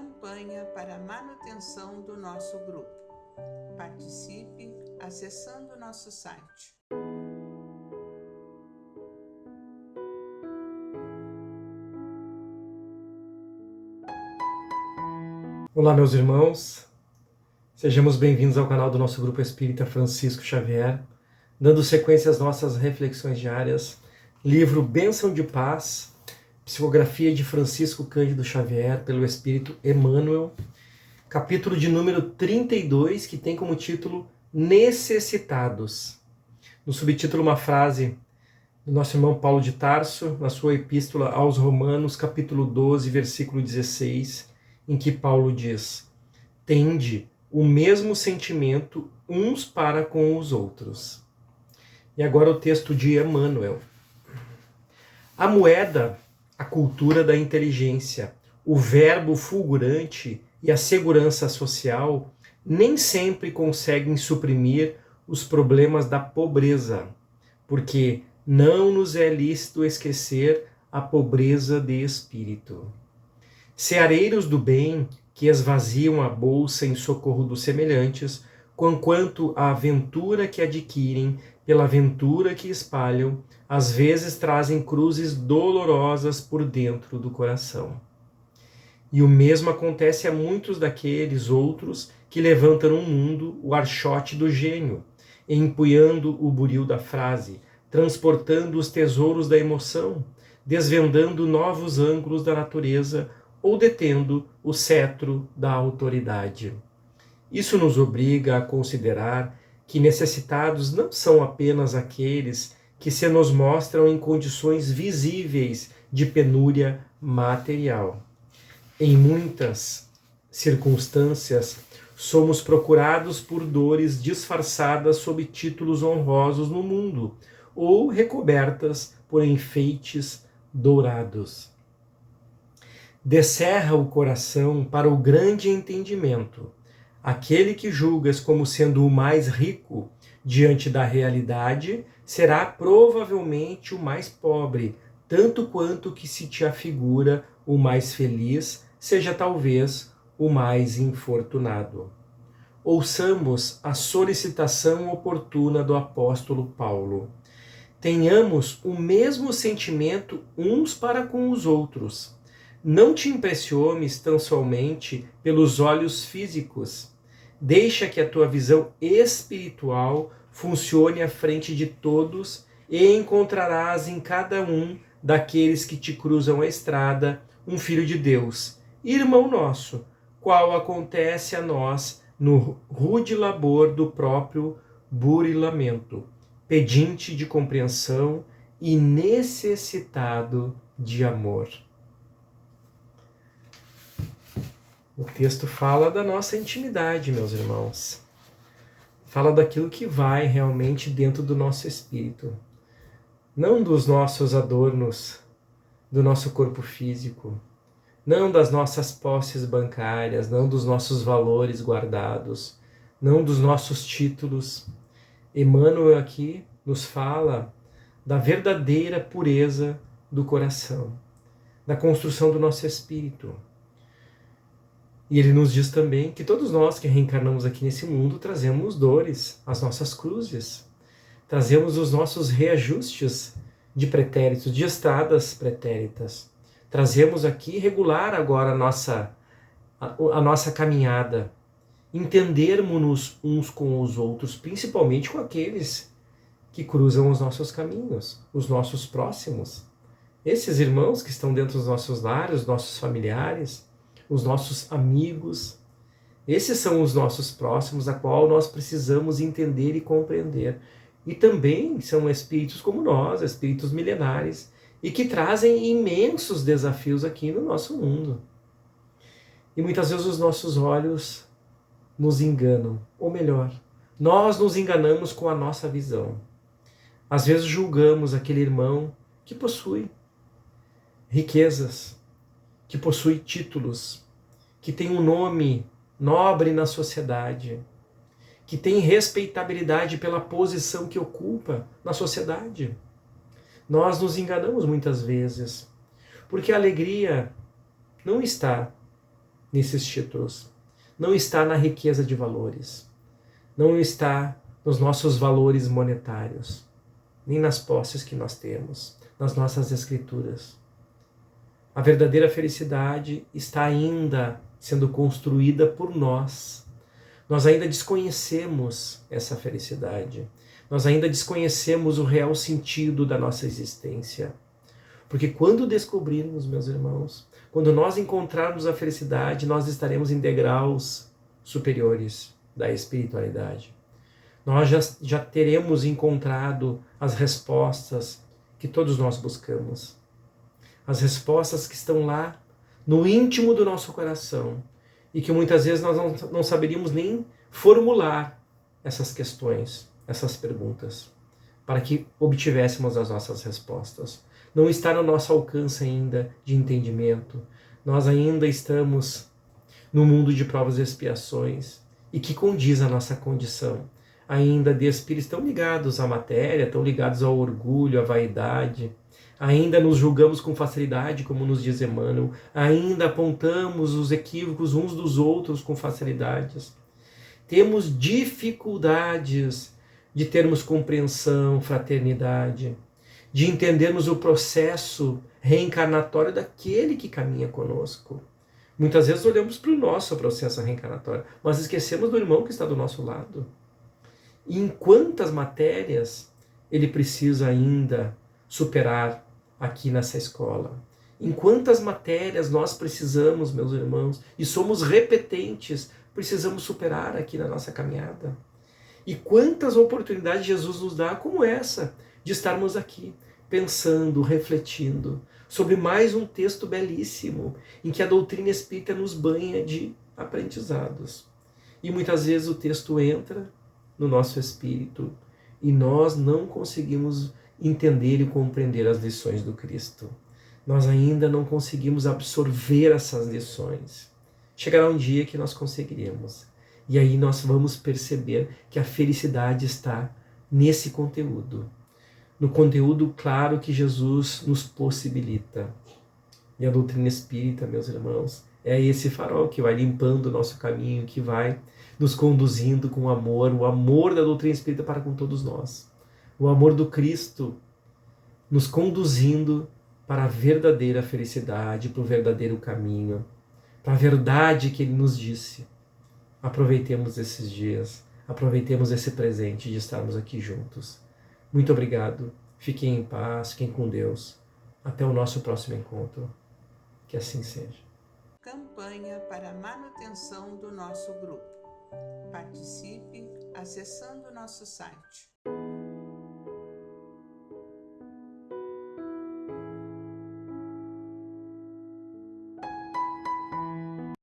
campanha para a manutenção do nosso grupo. Participe acessando nosso site. Olá, meus irmãos, sejamos bem-vindos ao canal do nosso Grupo Espírita Francisco Xavier, dando sequência às nossas reflexões diárias, livro Bênção de Paz, psicografia de Francisco Cândido Xavier, pelo Espírito Emmanuel, capítulo de número 32, que tem como título Necessitados. No subtítulo, uma frase do nosso irmão Paulo de Tarso, na sua epístola aos Romanos, capítulo 12, versículo 16, em que Paulo diz: tende o mesmo sentimento uns para com os outros. E agora o texto de Emmanuel. A moeda, a cultura da inteligência, o verbo fulgurante e a segurança social nem sempre conseguem suprimir os problemas da pobreza, porque não nos é lícito esquecer a pobreza de espírito. Ceareiros do bem que esvaziam a bolsa em socorro dos semelhantes, conquanto a aventura que adquirem pela aventura que espalham, às vezes trazem cruzes dolorosas por dentro do coração. E o mesmo acontece a muitos daqueles outros que levantam no mundo o archote do gênio, empunhando o buril da frase, transportando os tesouros da emoção, desvendando novos ângulos da natureza, ou detendo o cetro da autoridade. Isso nos obriga a considerar que necessitados não são apenas aqueles que se nos mostram em condições visíveis de penúria material. Em muitas circunstâncias, somos procurados por dores disfarçadas sob títulos honrosos no mundo, ou recobertas por enfeites dourados. Descerra o coração para o grande entendimento. Aquele que julgas como sendo o mais rico diante da realidade será provavelmente o mais pobre, tanto quanto que se te afigura o mais feliz seja talvez o mais infortunado. Ouçamos a solicitação oportuna do apóstolo Paulo. Tenhamos o mesmo sentimento uns para com os outros. Não te impressiones tão somente pelos olhos físicos. Deixa que a tua visão espiritual funcione à frente de todos e encontrarás em cada um daqueles que te cruzam a estrada um filho de Deus, irmão nosso, qual acontece a nós no rude labor do próprio burilamento, pedinte de compreensão e necessitado de amor. O texto fala da nossa intimidade, meus irmãos. Fala daquilo que vai realmente dentro do nosso espírito. Não dos nossos adornos, do nosso corpo físico, não das nossas posses bancárias, não dos nossos valores guardados, não dos nossos títulos. Emmanuel aqui nos fala da verdadeira pureza do coração, da construção do nosso espírito. E ele nos diz também que todos nós que reencarnamos aqui nesse mundo trazemos dores, as nossas cruzes, trazemos os nossos reajustes de pretéritos, de estradas pretéritas. Trazemos aqui regular agora a nossa caminhada, entendermos-nos uns com os outros, principalmente com aqueles que cruzam os nossos caminhos, os nossos próximos. Esses irmãos que estão dentro dos nossos lares, os nossos familiares, os nossos amigos, esses são os nossos próximos, a qual nós precisamos entender e compreender. E também são espíritos como nós, espíritos milenares, e que trazem imensos desafios aqui no nosso mundo. E muitas vezes os nossos olhos nos enganam, ou melhor, nós nos enganamos com a nossa visão. Às vezes julgamos aquele irmão que possui riquezas, que possui títulos, que tem um nome nobre na sociedade, que tem respeitabilidade pela posição que ocupa na sociedade. Nós nos enganamos muitas vezes, porque a alegria não está nesses títulos. Não está na riqueza de valores. Não está nos nossos valores monetários, nem nas posses que nós temos, nas nossas escrituras. A verdadeira felicidade está ainda sendo construída por nós. Nós ainda desconhecemos essa felicidade. Nós ainda desconhecemos o real sentido da nossa existência. Porque quando descobrirmos, meus irmãos, quando nós encontrarmos a felicidade, nós estaremos em degraus superiores da espiritualidade. Nós já teremos encontrado as respostas que todos nós buscamos. As respostas que estão lá no íntimo do nosso coração e que muitas vezes nós não saberíamos nem formular essas questões, essas perguntas, para que obtivéssemos as nossas respostas. Não está no nosso alcance ainda de entendimento. Nós ainda estamos no mundo de provas e expiações e que condiz a nossa condição. Ainda de espíritos tão ligados à matéria, tão ligados ao orgulho, à vaidade. Ainda nos julgamos com facilidade, como nos diz Emmanuel. Ainda apontamos os equívocos uns dos outros com facilidades. Temos dificuldades de termos compreensão, fraternidade, de entendermos o processo reencarnatório daquele que caminha conosco. Muitas vezes olhamos para o nosso processo reencarnatório, mas esquecemos do irmão que está do nosso lado. E em quantas matérias ele precisa ainda superar aqui nessa escola? Em quantas matérias nós precisamos, meus irmãos, e somos repetentes, precisamos superar aqui na nossa caminhada? E quantas oportunidades Jesus nos dá como essa, de estarmos aqui, pensando, refletindo sobre mais um texto belíssimo, em que a doutrina espírita nos banha de aprendizados. E muitas vezes o texto entra no nosso espírito e nós não conseguimos entender e compreender as lições do Cristo. Nós ainda não conseguimos absorver essas lições. Chegará um dia que nós conseguiremos. E aí nós vamos perceber que a felicidade está nesse conteúdo. No conteúdo claro que Jesus nos possibilita. E a doutrina espírita, meus irmãos, é esse farol que vai limpando o nosso caminho, que vai nos conduzindo com amor, o amor da doutrina espírita para com todos nós. O amor do Cristo nos conduzindo para a verdadeira felicidade, para o verdadeiro caminho, para a verdade que Ele nos disse. Aproveitemos esses dias, aproveitemos esse presente de estarmos aqui juntos. Muito obrigado, fiquem em paz, fiquem com Deus. Até o nosso próximo encontro. Que assim seja. Campanha para a manutenção do nosso grupo. Participe acessando nosso site